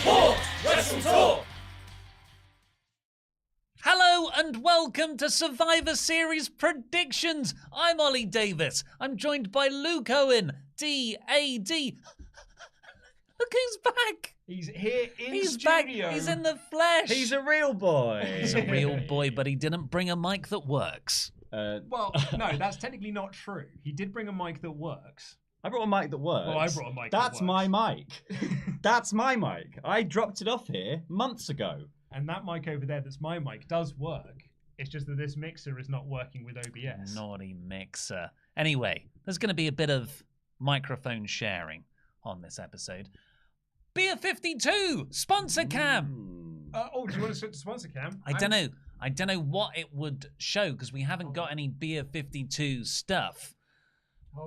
WrestleTalk! WrestleTalk! Hello and welcome to Survivor Series Predictions. I'm Ollie Davis. I'm joined by Luke Owen, D.A.D. Look who's back. He's here in He's studio. back. He's in the flesh. He's a real boy. He's a real boy, but he didn't bring a mic that works. Well, no, that's technically not true. He did bring a mic that works. I brought a mic that works. Well, I brought a mic That's that my works. mic. That's my mic. I dropped it off here months ago. And that mic over there that's my mic does work. It's just that this mixer is not working with OBS. Naughty mixer. Anyway, there's going to be a bit of microphone sharing on this episode. Beer 52 sponsor cam. Oh, do you want to switch to sponsor cam? I don't know what it would show because we haven't got any Beer 52 stuff.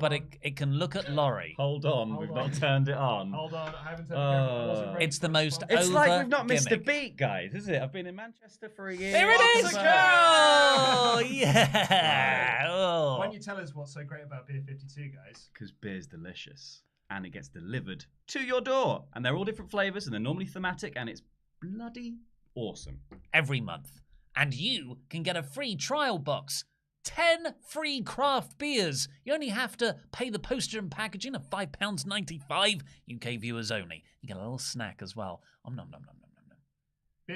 But it can look at Laurie. Hold on, we've not turned it on. Hold on, I haven't turned it on. It's the most It's over like we've not missed a gimmick. beat, guys, is it? I've been in Manchester for a year. There it is! Oh, yeah! Why Oh. don't you tell us what's so great about Beer 52, guys? Because beer's delicious. And it gets delivered to your door. And they're all different flavours and they're normally thematic and it's bloody awesome. Every month. And you can get a free trial box. 10 free craft beers. You only have to pay the postage and packaging of £5.95. UK viewers only. You get a little snack as well. Nom nom nom nom nom nom.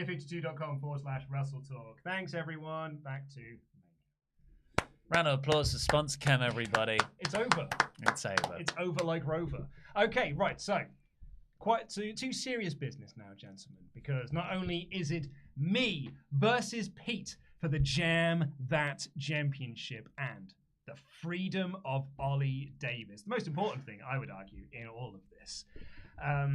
Beer52.com/WrestleTalk. Thanks, everyone. Back to... Round of applause for Sponsor Cam, everybody. It's over. It's over. It's over like Rover. Okay, right, so quite to serious business now, gentlemen, because not only is it me versus Pete for the Jam That Championship and the freedom of Ollie Davis. The most important thing, I would argue, in all of this. I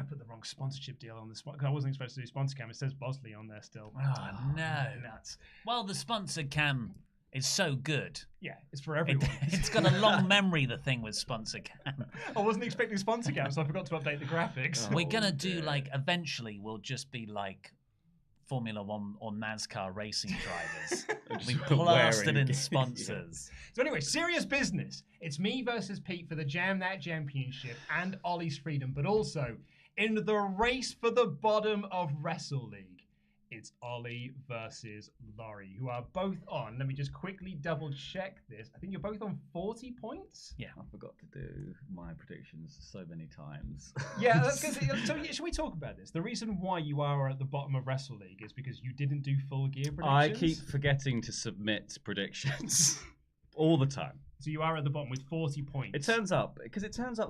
put the wrong sponsorship deal on this one. I wasn't supposed to do sponsor cam. It says Bosley on there still. Oh, no. Nuts. Well, the Sponsor Cam is so good. Yeah, it's for everyone. It's got a long memory, the thing with Sponsor Cam. I wasn't expecting sponsor cam, so I forgot to update the graphics. We're going to do, eventually we'll just be like Formula One or NASCAR racing drivers. We plastered in sponsors. So anyway, serious business. It's me versus Pete for the Jam That Championship and Ollie's freedom, but also in the race for the bottom of Wrestle League. It's Ollie versus Laurie, who are both on. Let me just quickly double check this. I think you're both on 40 points. Yeah. I forgot to do my predictions so many times. Yeah, that's good. So should we talk about this? The reason why you are at the bottom of Wrestle League is because you didn't do full gear predictions. I keep forgetting to submit predictions all the time. So you are at the bottom with 40 points. It turns up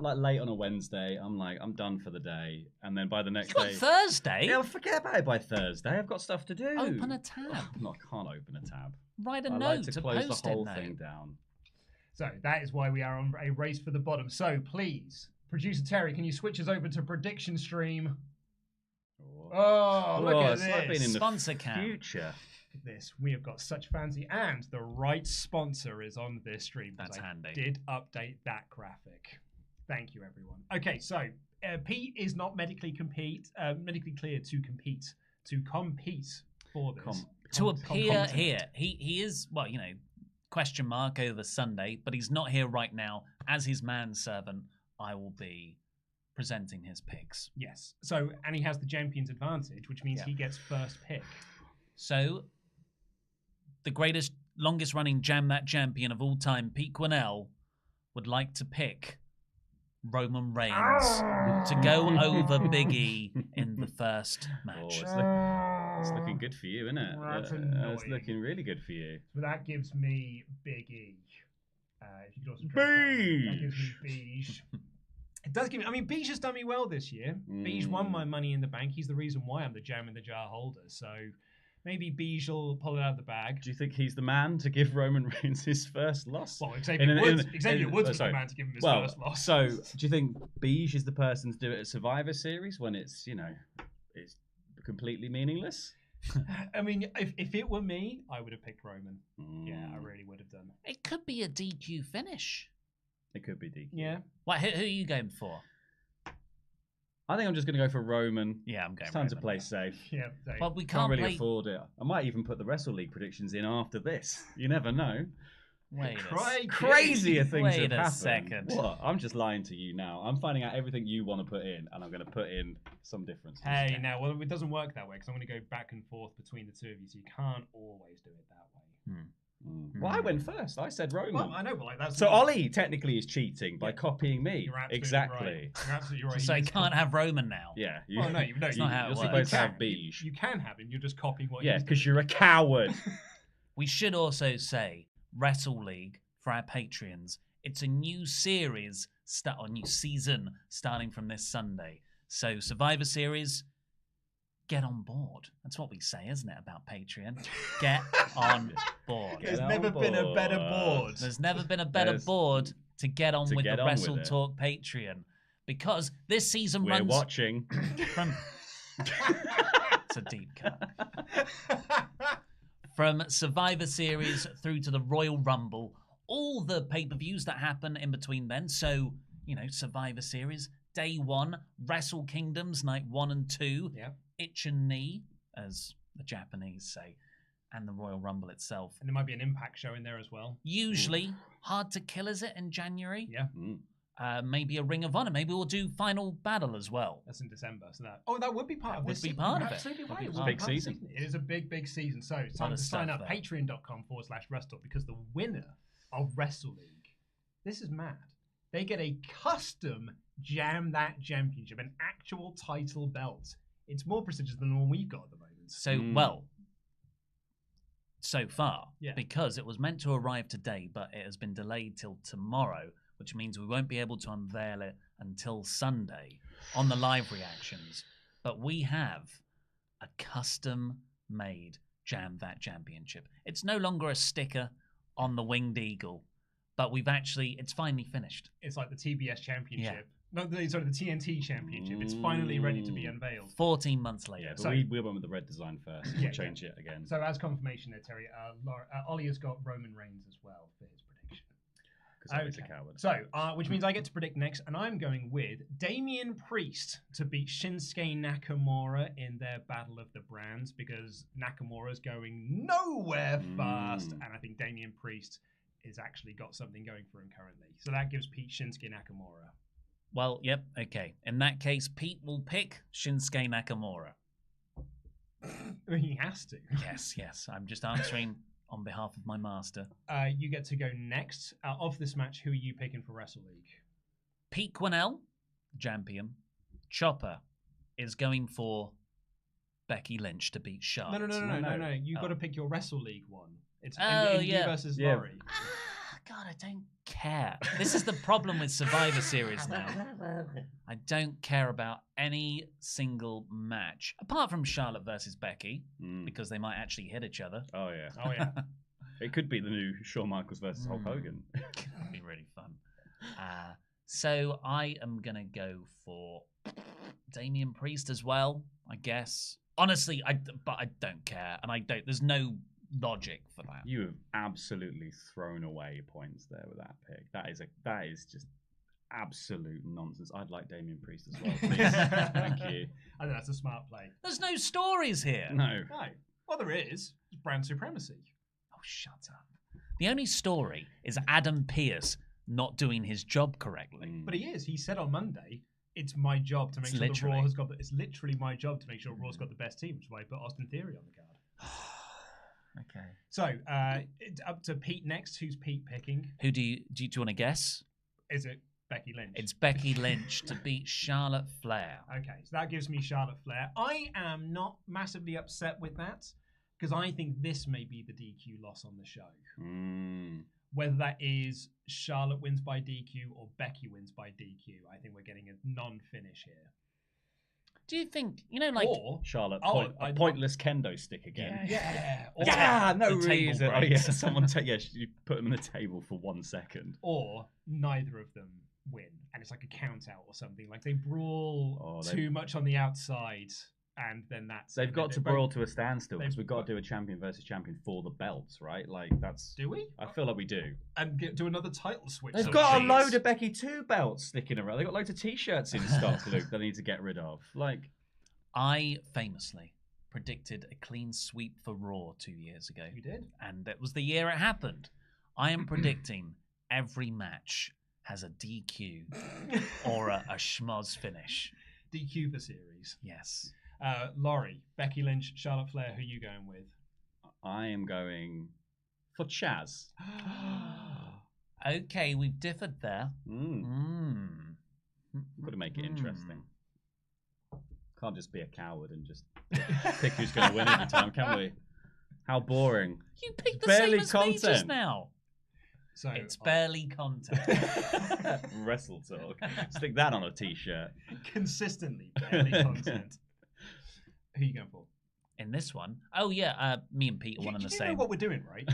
like late on a Wednesday. I'm like, I'm done for the day, and then by the next It's day, Thursday. yeah, forget about it by Thursday. I've got stuff to do. Open a tab. No, I can't open a tab. Write a I note like to to close post the whole it thing down. So that is why we are on a race for the bottom. So please, producer Terry, can you switch us over to prediction stream? Oh, look at it's like being this. in the Sponsor Cam. Look future. at this. We have got such fancy, and the right sponsor is on this stream. That's handy. Did update that graphic. Thank you, everyone. Okay, so Pete is not medically cleared to compete for this. To appear here. He is, question mark over Sunday, but he's not here right now. As his manservant, I will be presenting his picks. Yes. So, and he has the champion's advantage, which means he gets first pick. So, the greatest, longest running Jam That champion of all time, Pete Quinnell, would like to pick Roman Reigns to go over Big E in the first match. It's looking good for you, isn't it? That's It's annoying. looking really good for you. So that gives me Big E. If you could also drop that gives me Beige. It does give me. I mean, Beige has done me well this year. Beige won my Money in the Bank. He's the reason why I'm the Jam in the Jar holder. So maybe Beige will pull it out of the bag. Do you think he's the man to give Roman Reigns his first loss? Well, Xavier Woods was the man to give him his first loss. So, do you think Beige is the person to do it at Survivor Series when it's completely meaningless? I mean, if it were me, I would have picked Roman. Yeah, I really would have done. It could be a DQ finish. It could be DQ. Yeah. Who are you going for? I think I'm just going to go for Roman. Yeah, I'm going It's time Roman. to play safe. Yeah. Well, we Can't can't really play. afford it. I might even put the Wrestle League predictions in after this. You never know. Crazier things Wait have a happened. second. What? I'm just lying to you now. I'm finding out everything you want to put in, and I'm going to put in some differences. Hey, now, well, it doesn't work that way because I'm going to go back and forth between the two of you, so you can't always do it that way. Well, I went first. I said Roman. Well, I know, but like that's So Ollie technically is cheating by Yeah. copying me. You're absolutely Exactly. right. You're absolutely right. So He you is can't have Roman now. Yeah. Well, no, It's not how it you're works. supposed to can. have beige. You can have him. You're just copying what. Yeah, he's because doing. you're a coward. We should also say Wrestle League for our Patreons. It's a new series, or new season starting from this Sunday. So Survivor Series, get on board. That's what we say, isn't it, about Patreon? Get on board. There's Get never on been a better board. board. There's never been a better board to get on with the get on with it. WrestleTalk Patreon. Because this season We're runs watching. from... It's a deep cut. From Survivor Series through to the Royal Rumble, all the pay-per-views that happen in between then. So, Survivor Series, Day 1, Wrestle Kingdoms, Night 1 and 2, Yep. Itch and Knee, as the Japanese say, and the Royal Rumble itself. And there might be an Impact show in there as well. Usually, Hard to Kill, is it, in January? Yeah, Maybe a Ring of Honor. Maybe we'll do Final Battle as well. that's in December. So that would be part That of would this be season. part You're of it. absolutely Would right. be It part will of be it. part of Big the season. It is a big, big season. So it's time of to sign stuff up. there. Patreon.com/WrestleTalk because the winner of Wrestle League, this is mad. They get a custom Jam That Championship, an actual title belt. It's more prestigious than the one we've got at the moment. So, so far, Yeah. because it was meant to arrive today, but it has been delayed till tomorrow, which means we won't be able to unveil it until Sunday on the live reactions. But we have a custom-made Jam That Championship. It's no longer a sticker on the Winged Eagle, but it's finally finished. It's like the TBS Championship. No, the TNT Championship. It's finally ready to be unveiled. 14 months later. Yeah, but So- we went with the red design first. Yeah, We'll change it again. So as confirmation there, Terry, Ollie has got Roman Reigns as well for his prediction. Because Ollie's a coward. So, which means I get to predict next, and I'm going with Damian Priest to beat Shinsuke Nakamura in their Battle of the Brands, because Nakamura's going nowhere fast, and I think Damian Priest has actually got something going for him currently. So that gives Pete Shinsuke Nakamura. Well, yep, okay. In that case, Pete will pick Shinsuke Nakamura. I mean, he has to. Yes. I'm just answering on behalf of my master. You get to go next. Of this match, who are you picking for Wrestle League? Pete Quinnell, champion. Chopper is going for Becky Lynch to beat Charlotte. No. You've got to pick your Wrestle League one. It's Indy versus Yeah. Laurie. God, I don't care. This is the problem with Survivor Series now. I don't care about any single match, apart from Charlotte versus Becky, because they might actually hit each other. Oh, yeah. Oh, yeah. It could be the new Shawn Michaels versus Hulk Hogan. That'd be really fun. So I am going to go for Damian Priest as well, I guess. Honestly, but I don't care. And there's no logic for that. You have absolutely thrown away points there with that pick. That is just absolute nonsense. I'd like Damian Priest as well, please. Thank you. I think that's a smart play. There's no stories here. No. No. Well, there is. It's brand supremacy. Oh, shut up. The only story is Adam Pearce not doing his job correctly. But he is. He said on Monday, it's my job to make sure that Raw has got it's literally my job to make sure Raw's got the best team, which is why I put Austin Theory on the card. Okay. So, it's up to Pete next. Who's Pete picking? Who do you want to guess? Is it Becky Lynch? It's Becky Lynch to beat Charlotte Flair. Okay, so that gives me Charlotte Flair. I am not massively upset with that, because I think this may be the DQ loss on the show. Whether that is Charlotte wins by DQ or Becky wins by DQ, I think we're getting a non-finish here. Do you think, Or Charlotte, a pointless kendo stick again. Yeah. The table reason. Oh, yeah, breaks. someone you put them on the table for 1 second. Or neither of them win, and it's like a count out or something. Like they brawl too much on the outside, and then that's They've got to brawl to a standstill, because they've we've got to do a champion versus champion for the belts, right? Like that's. Do we? I feel like we do. And do another title switch. They've got a load of Becky 2 belts sticking around. They've got loads of T-shirts in stock, Luke, that they need to get rid of. Like, I famously predicted a clean sweep for Raw 2 years ago. You did? And it was the year it happened. I am predicting every match has a DQ or a schmoz finish. DQ for series. Yes. Laurie, Becky Lynch, Charlotte Flair, who are you going with? I am going for Chaz. Okay, we've differed there. Got to make it interesting. Can't just be a coward and just pick who's going to win every time, can we? How boring. You picked the Barely same as me just content. now. So It's barely content. WrestleTalk. Stick that on a t-shirt. consistently barely content. Who are you going for? In this one, me and Pete are one and the You know same. what we're doing, right?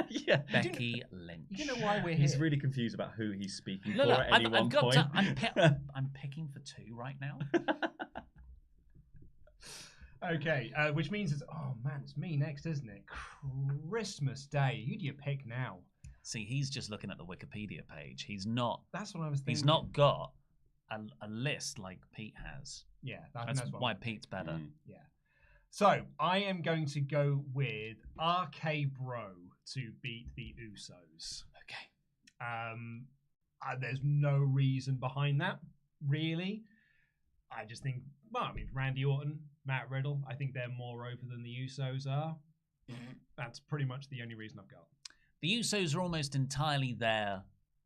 Yeah. Becky Lynch. You know why we're here? He's really confused about who he's speaking Look, for at any one point. I'm picking for two right now. Okay, which means it's me next, isn't it? Christmas Day. Who do you pick now? See, he's just looking at the Wikipedia page. He's not. That's what I was thinking. He's not got a list like Pete has. Yeah, That's what why I'm Pete's better. Yeah. So I am going to go with RK Bro to beat the Usos. Okay. There's no reason behind that, really. I just think, Randy Orton, Matt Riddle, I think they're more over than the Usos are. That's pretty much the only reason I've got. The Usos are almost entirely there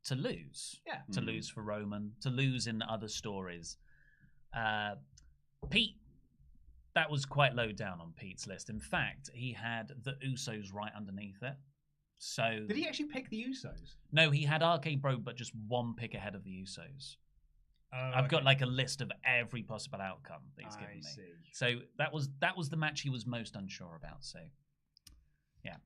to lose. Yeah. To lose for Roman, to lose in other stories. Pete, that was quite low down on Pete's list. In fact, he had the Usos right underneath it. So Did he actually pick the Usos? No, he had RK Bro, but just one pick ahead of the Usos. I've got like a list of every possible outcome that he's given me. See. So that was the match he was most unsure about. So, yeah.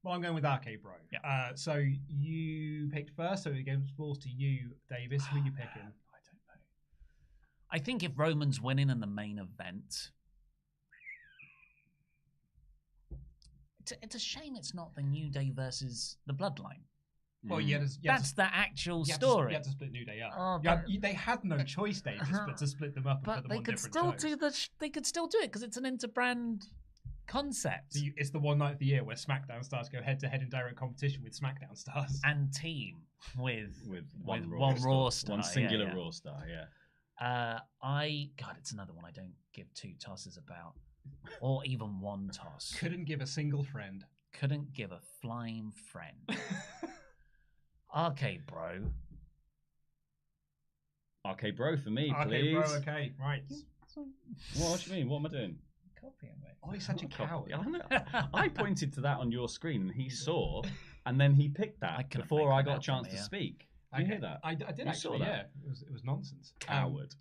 Well, I'm going with RK Bro. Yeah. So you picked first, so it falls to you, Davis. Who are you picking? I don't know. I think if Roman's winning in the main event, it's a shame it's not the New Day versus the Bloodline. Well, That's the actual story. You had to split New Day up. Oh, they had no choice, Davis, but to split them up and put But them they on could different still shows. they could still do it because it's an interbrand concept. So it's the one night of the year where SmackDown stars go head to head in direct competition with SmackDown stars. And team with one Raw star, one singular yeah. Raw star. Yeah. It's another one I don't give two tosses about, or even one toss. Couldn't give a single friend. Couldn't give a flying friend. RK Bro. RK Bro for me, RK please. Bro, okay, right. What do you mean? What am I doing? Copying me. Oh, he's such a coward. I pointed to that on your screen and he saw, and then he picked I that couldn't before make I that got a out chance from to here. speak. Did you hear that? I did You saw actually, that? yeah. It was nonsense. Coward.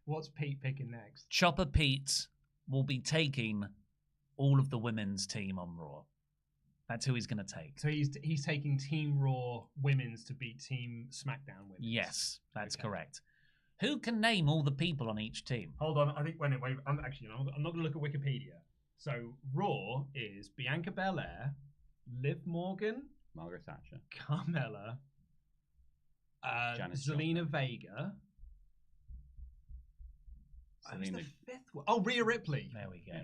What's Pete picking next? Chopper Pete will be taking all of the women's team on Raw. That's who he's going to take. So he's taking Team Raw women's to beat Team SmackDown women's. Yes, that's Okay. correct. Who can name all the people on each team? Hold on, I think wait. I'm not going to look at Wikipedia. So Raw is Bianca Belair, Liv Morgan, Margaret Thatcher. Carmella, Janis Zelina Vega. Who's Zelina- the fifth one? Oh, Rhea Ripley. There we go.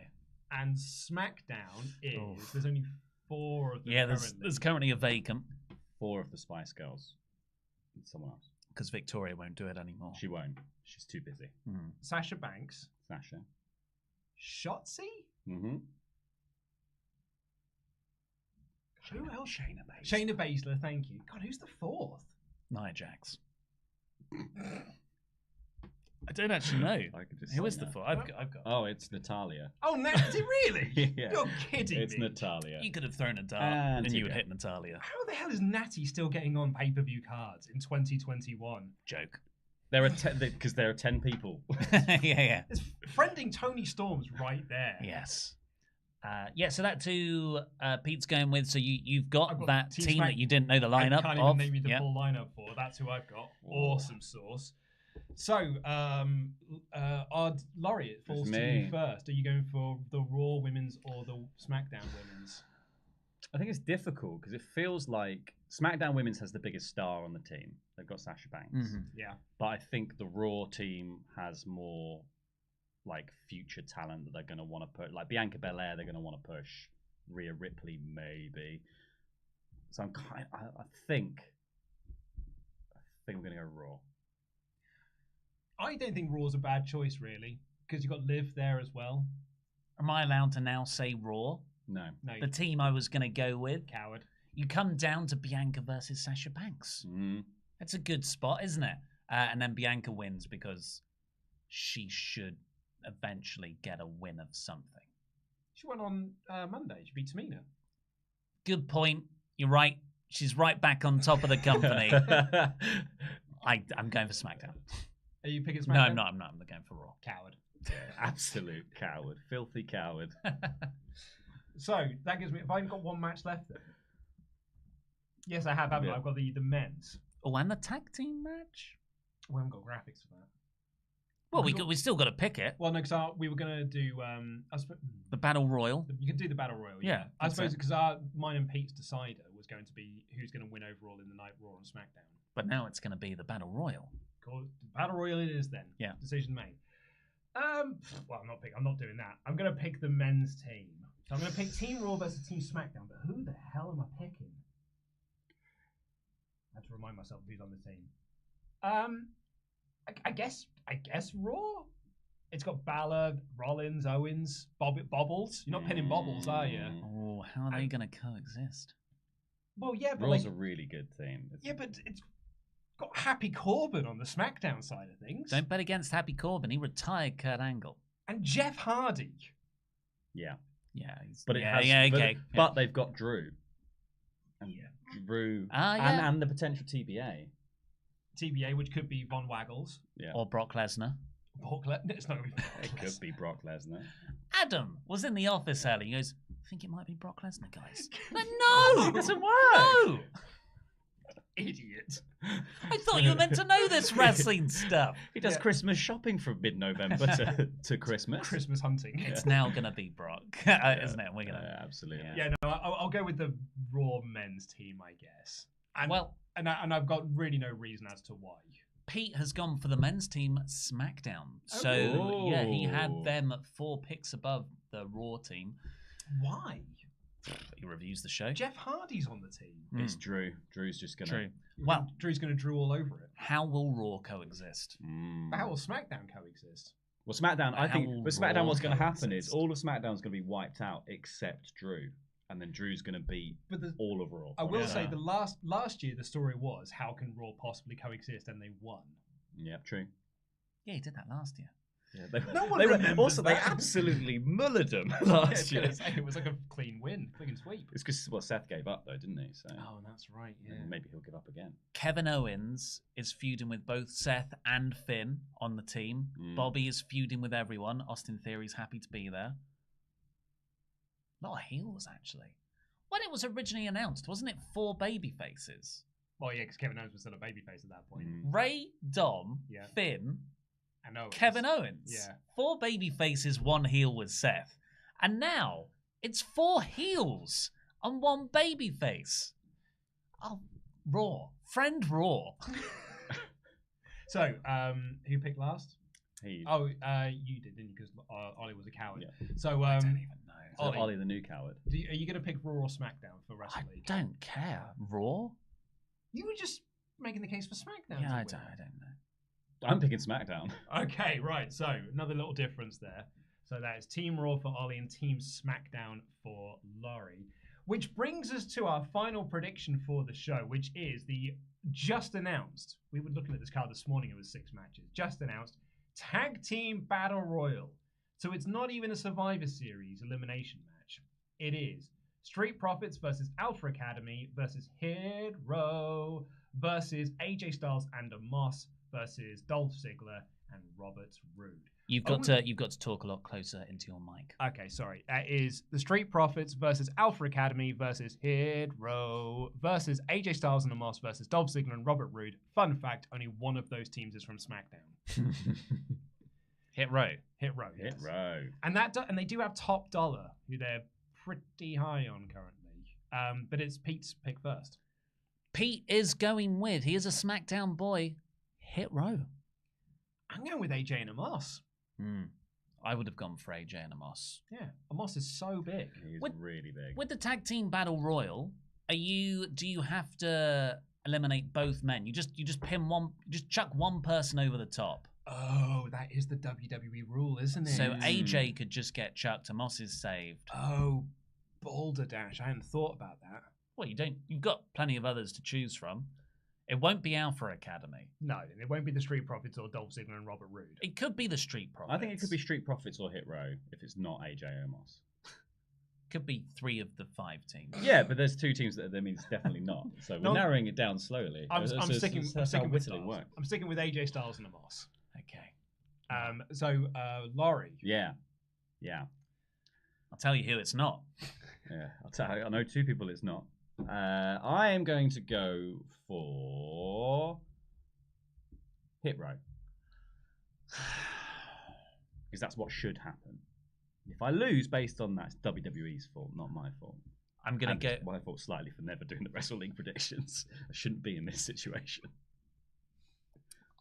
And SmackDown is Oof. there's only 4 of them. Yeah, currently. there's currently a vacant 4 of the Spice Girls. It's someone else. because Victoria won't do it anymore. She won't. She's too busy. Sasha Banks, Sasha. Shotzi. Mm-hmm. Who else? Shayna Baszler. Shayna Baszler. Thank you. God, who's the 4th? Nia Jax. I don't actually know. I could just Who say is the that. four? I've got. Oh, it's Natalia. Oh, Nancy, really? Yeah. You're kidding It's me. Natalia. You could have thrown a dart And and you would TJ. hit Natalia. How the hell is Natty still getting on pay-per-view cards in 2021? Joke. There are because there are 10 people. yeah. It's friending Tony Storm's right there. Yes. So that's who Pete's going with. So you've got I've got that Team team Smack- that you didn't know the I lineup can't of. even name you the Yeah. full lineup for. That's who I've got. Awesome sauce. So, Laurie, it falls to you me. first. Are you going for the Raw women's or the SmackDown women's? I think it's difficult because it feels like SmackDown Women's has the biggest star on the team. They've got Sasha Banks. Mhm. Yeah. But I think the Raw team has more like future talent that they're going to want to put. Like Bianca Belair, they're going to want to push. Rhea Ripley, maybe. So I think I'm going to go Raw. I don't think Raw's a bad choice, really, because you've got Liv there as well. Am I allowed to now say Raw? No. No, The team I was going to go with. coward. You come down to Bianca versus Sasha Banks. Mm. That's a good spot, isn't it? And then Bianca wins because she should eventually get a win of something. She won on Monday. She beat Tamina. Good point. You're right. She's right back on top of the company. I'm going for SmackDown. Are you picking SmackDown? No, I'm not. I'm going for Raw. Coward. Absolute coward. Filthy coward. So that gives me. Have I got one match left then? Yes, I have. Haven't I? Yeah. I've got the men's. Oh, and the tag team match? We haven't got graphics for that. Well, we still got to pick it. Well, no, because we were going to do. The Battle Royal. You can do the Battle Royal. Yeah, I that's suppose it. because mine and Pete's decider was going to be who's going to win overall in the night Raw and SmackDown. But now it's going to be the Battle Royal. Cool. Battle Royal it is then. Yeah. Decision made. Well, I'm not doing that. I'm going to pick the men's team. So I'm going to pick Team Raw versus Team SmackDown. But who the hell am I picking? I have to remind myself who's on the team. I guess Raw. It's got Balor, Rollins, Owens, Bobbles. You're not pinning Bobbles, are you? Oh, how are they going to coexist? Well, yeah, but Raw's a really good team. yeah, but it's got Happy Corbin on the SmackDown side of things, Don't bet against Happy Corbin. He retired Kurt Angle. and Jeff Hardy. Yeah. Yeah, But it yeah, has, yeah, but, okay. but they've got Drew. And Yeah. Drew Yeah. and the potential TBA. TBA, which could be Von Waggles. Yeah. Or Brock Lesnar. It's not going to be Brock It could Lesnar. be Brock Lesnar. Adam was in the office earlier. He goes, I think it might be Brock Lesnar, guys. Like, no! It doesn't work. No! Idiot. I thought you were meant to know this wrestling stuff. He does Yeah. Christmas shopping from mid-November to Christmas. Christmas hunting. It's now going to be Brock, isn't it? We're going to. Absolutely. Yeah, no, I'll go with the Raw men's team, I guess. And, Well, and I've got really no reason as to why. Pete has gone for the men's team SmackDown. So, Oh. yeah, he had them at 4 picks above the Raw team. Why? He reviews the show. Jeff Hardy's on the team. It's Drew. Drew's just going to... True. Well, Drew's going to drew all over it. how will Raw coexist? But how will SmackDown coexist? Well, SmackDown, I How think, will but SmackDown, Raw what's going to happen coexist? is all of SmackDown's going to be wiped out except Drew. And then Drew's going to beat But all of Raw. I will Yeah. say the last year the story was how can Raw possibly coexist, and they won. Yeah, true. Yeah, he did that last year. Yeah, they, No one they were, remembers also, they that. absolutely mullered them Yeah, I last was year. gonna say, it was like a clean win, clean sweep. It's because Seth gave up, though, didn't he? So Oh, that's right. Yeah. maybe he'll give up again. Kevin Owens is feuding with both Seth and Finn on the team. Bobby is feuding with everyone. Austin Theory's happy to be there. A lot of heels, actually. When it was originally announced, wasn't it 4 baby faces? Well, yeah, because Kevin Owens was still a babyface at that point. Ray, Dom, Yeah. Finn, And Owens. Kevin Owens. Yeah. 4 baby faces, 1 heel with Seth. And now it's 4 heels and 1 baby face. Oh, Raw. Friend Raw. So, who picked last? He, Oh, you did, didn't you? Because Ollie was a coward. Yeah. So, I don't even know. Ollie. Ollie the new coward. are you going to pick Raw or SmackDown for I WrestleLeague? don't care. Raw? You were just making the case for SmackDown. Yeah, to I win. don't know. I'm picking SmackDown. Okay, right. So another little difference there. So that is Team Raw for Ollie and Team SmackDown for Laurie. Which brings us to our final prediction for the show, which is the just announced. We were looking at this card this morning. It was 6 matches. Just announced Tag Team Battle Royal. So it's not even a Survivor Series elimination match. It is Street Profits versus Alpha Academy versus Hit Row versus AJ Styles and Omos versus Dolph Ziggler and Robert Roode. You've got to talk a lot closer into your mic. Okay, sorry. That is the Street Profits versus Alpha Academy versus Hit Row versus AJ Styles and Omos versus Dolph Ziggler and Robert Roode. Fun fact, only one of those teams is from SmackDown. Hit Row. Hit Row, Hit yes. Row. And they do have Top Dollar, who they're pretty high on currently. But it's Pete's pick first. Pete is going with, he is a SmackDown boy, Hit Row. I'm going with AJ and Omos. I would have gone for AJ and Omos. Yeah, Omos is so big. He's With- really big. With the Tag Team Battle Royal, Do you have to eliminate both men? You just pin one, just chuck one person over the top. Oh, that is the WWE rule, isn't it? So AJ could just get chucked and Moss is saved. Oh, balderdash! I hadn't thought about that. Well, you've got plenty of others to choose from. It won't be Alpha Academy. No, it won't be the Street Profits or Dolph Ziggler and Robert Roode. It could be the Street Profits. I think it could be Street Profits or Hit Row if it's not AJ Omos. Could be 3 of the 5 teams. Yeah, but there's 2 teams that means definitely not. So we're narrowing it down slowly. I'm sticking with work. I'm sticking with AJ Styles and Omos. Okay. So Laurie. Yeah. I'll tell you who it's not. Yeah, I'll tell you. I know 2 people it's not. I am going to go for Hit Row. Because that's what should happen. If I lose based on that, it's WWE's fault, not my fault. I'm going to get my fault slightly for never doing the Wrestle League predictions. I shouldn't be in this situation.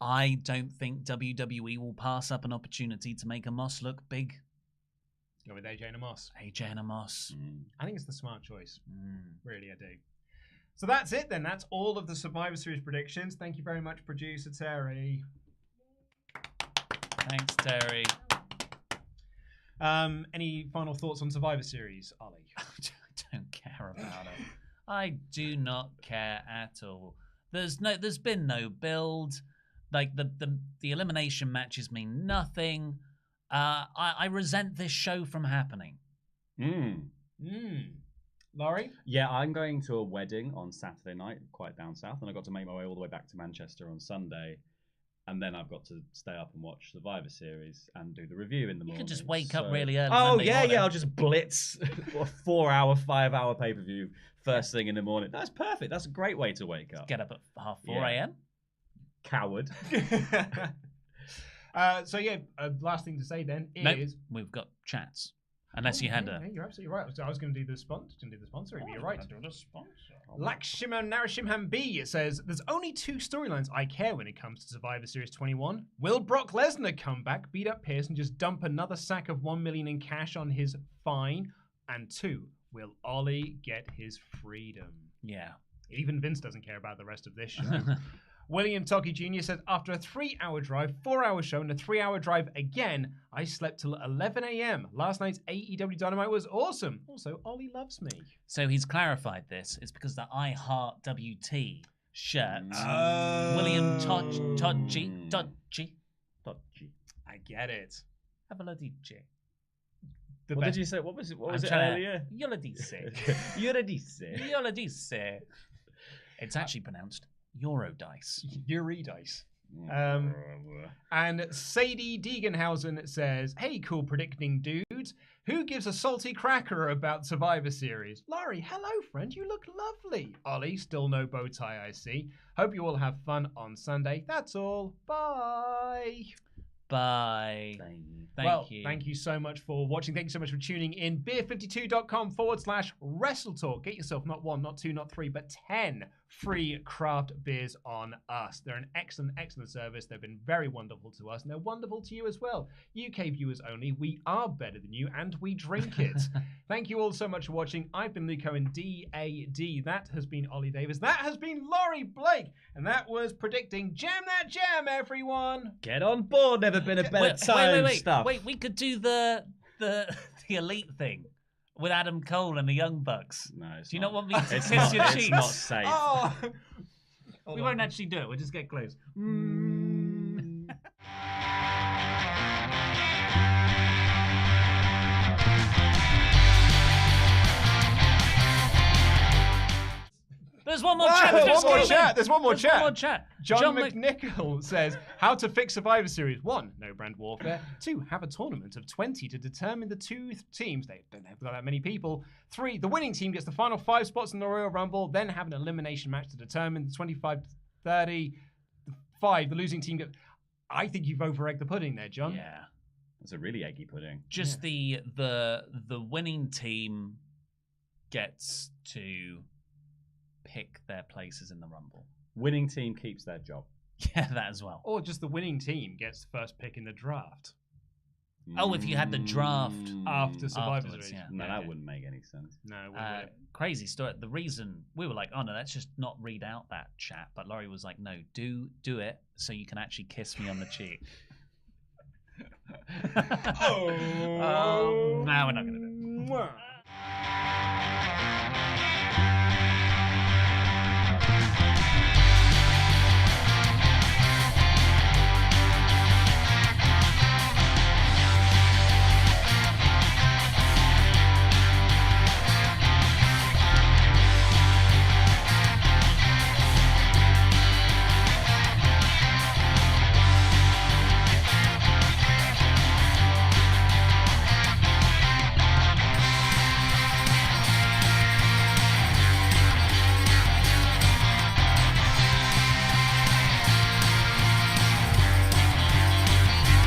I don't think WWE will pass up an opportunity to make Omos look big. Go with AJ and Omos. AJ and Omos. I think it's the smart choice. Really, I do. So that's it then. That's all of the Survivor Series predictions. Thank you very much, producer Terry. Thanks, Terry. Any final thoughts on Survivor Series, Ollie? I don't care about it. I do not care at all. There's been no build. Like the elimination matches mean nothing. I resent this show from happening. Laurie? Yeah, I'm going to a wedding on Saturday night, quite down south, and I got to make my way all the way back to Manchester on Sunday. And then I've got to stay up and watch Survivor Series and do the review in the morning. You could just wake up really early. Oh, Monday morning. yeah, I'll just blitz a 4-hour, 5-hour pay-per-view first thing in the morning. That's perfect. That's a great way to wake up. Get up at 4:30 a.m.? Coward. Last thing to say then is... Nope, we've got chats. Unless you had a... You're absolutely right. So I was going to do the sponsoring, but you're right. Do the sponsor. Lakshman Narashimham B says, there's only 2 storylines I care when it comes to Survivor Series 21. Will Brock Lesnar come back, beat up Pierce, and just dump another sack of $1 million in cash on his fine? And 2, will Ollie get his freedom? Yeah. Even Vince doesn't care about the rest of this show. William Toki Jr. says, after a 3-hour drive, 4-hour show, and a 3-hour drive again, I slept till 11 a.m. Last night's AEW Dynamite was awesome. Also, Ollie loves me. So he's clarified this. It's because the I Heart WT shirt. William Todgy. I get it. Have a bloody G. What did you say? What was it earlier? Yoladise. Eurydice. Yoladise. It's actually pronounced Eurodice. Eurydice. And Sadie Degenhausen says, hey, cool predicting dudes. Who gives a salty cracker about Survivor Series? Laurie, hello, friend. You look lovely. Ollie, still no bow tie, I see. Hope you all have fun on Sunday. That's all. Bye. Bye. Thank you. Thank you so much for watching. Thank you so much for tuning in. beer52.com/WrestleTalk. Get yourself not 1, not 2, not 3, but 10 free craft beers on us. They're an excellent, excellent service. They've been very wonderful to us, and they're wonderful to you as well. UK viewers only. We are better than you, and we drink it. Thank you all so much for watching. I've been Luke Owen, DAD. That has been Ollie Davis. That has been Laurie Blake. And that was predicting Jam That Jam, everyone. Get on board. Never been a better time wait. stuff. Wait, we could do the elite thing with Adam Cole and the Young Bucks. No, it's do you not. not want me to It's kiss not, your it's cheeks? not safe. Oh. We won't actually do it. We'll just get close. There's one more chat. There's one more chat. There's one more One chat. chat. John McNichol says, how to fix Survivor Series. 1, no brand warfare. 2, have a tournament of 20 to determine the 2 teams. They don't have that many people. 3, the winning team gets the final 5 spots in the Royal Rumble, then have an elimination match to determine the 25 to 30. 5, the losing team gets... I think you've over-egged the pudding there, John. Yeah. It's a really eggy pudding. Just the winning team gets to pick their places in the Rumble. Winning team keeps their job. Yeah, that as well. Or just the winning team gets the first pick in the draft. Oh, if you had the draft after Survivor afterwards, Series. yeah. No, that wouldn't make any sense. No, it wouldn't. Crazy story. The reason we were like, oh no, let's just not read out that chat. But Laurie was like, no, do it so you can actually kiss me on the cheek. Oh, no, we're not gonna do it.